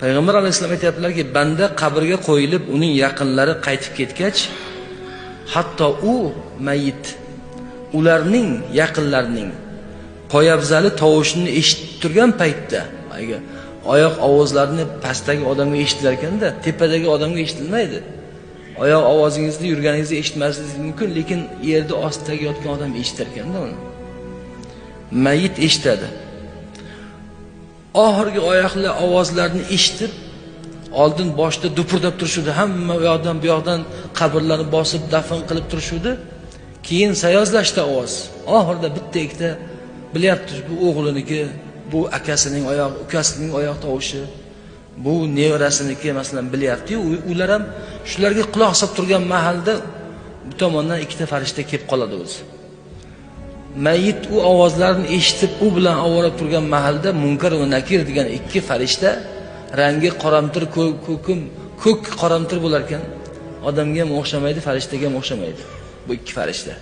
Payg'ambar alayhisalom aytibdilarki, banda qabrga qo'yilib, uning yaqinlari qaytib ketgach, hatto u mayit ularning yaqinlarining poyabzali tovushini eshitib turgan paytda, agar oyoq ovozlarini pastdagi odamga eshitilar ekanda, tepadagi odamga eshitilmaydi. Oyoq ovozingizni yurganingizda eshitmasligingiz mumkin, lekin yerda ostidagi yotgan odam eshitar ekanda uni. Mayit eshitadi. Oxirgi oyoqlar ovozlarini eshitib, oldin boshda dupurdab turishdi, hamma u yoqdan bu yoqdan qabrlarni bosib dafn qilib turishdi. Keyin sayozlashdi ovoz. Oxirida bitta ikkita bilyapti, bu o'g'liniki, bu akasining oyoq, ukasining oyoq tovushi, bu nevarasiniki masalan bilyapti. Ular ham shularga quloq solib turgan mahalda bu tomondan ikkita farishta kelib qoladi o'zi. Mayit u ovozlarni eshitib, u bilan ovora turgan mahalda Munkar va Nakir degan ikki farishta, rangi qoramtir, ko'k qoramtir bo'lar ekan. Odamga ham o'xshamaydi, farishtaga ham o'xshamaydi. Bu ikki farishta.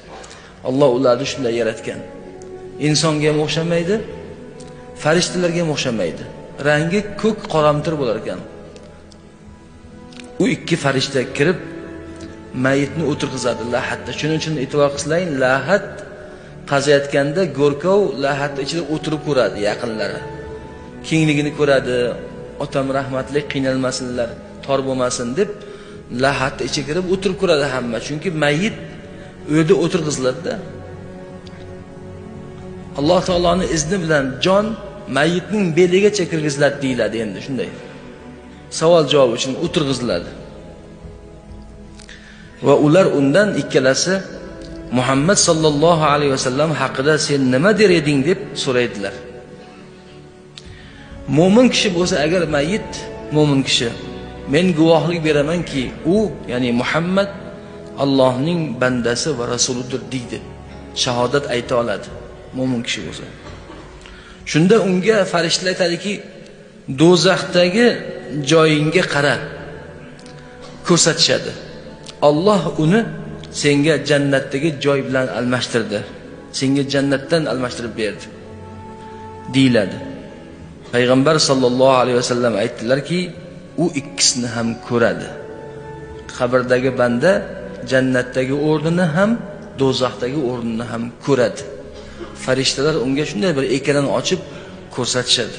Alloh ularni shunday yaratgan. Insonga ham o'xshamaydi, farishtalarga ham o'xshamaydi. Rangi ko'k qoramtir bo'lar ekan. U ikki farishta kirib mayitni o'tirg'izadi lahatda. Shuning uchun e'tibor qilsang, lahat qazayotganda go'rkov lahatda ichida o'tirib ko'radi yaqinlari. Kengligini ko'radi. Otam rahmatli qiynalmasinlar, tor bo'lmasin deb lahatda ichiga kirib o'tirib ko'radi hamma. Chunki mayit u yerda o'tirg'iziladi-da. Alloh taoloning izni bilan jon mayitning beligacha kirgiziladi deyiladi endi shunday. Savol javob uchun o'tirg'iziladi. Va ular undan ikkalasi Muhammad sallallohu alayhi vasallam haqida sen nima der eding deb so'raydilar. Mo'min kishi bo'lsa agar mayit mo'min kishi, men guvohlik beramanki, u ya'ni Muhammad Allohning bandasi va rasulidir deydi. Shahodat ayta oladi mo'min kishi bo'lsa. Shunda unga farishtalar aytadiki, do'zaxdagi joyingga qara. Ko'rsatishadi. Alloh uni senga jannatdagi joy bilan almashtirdi. Senga jannatdan almashtirib berdi. deyiladi. Payg'ambar sallallohu alayhi vasallam aytdilarki, u ikkisini ham ko'radi. Qabrdagi banda jannatdagi o'rnini ham, do'zaxdagi o'rnini ham ko'radi. Farishtalar unga shunday bir ekranni ochib ko'rsatishadi.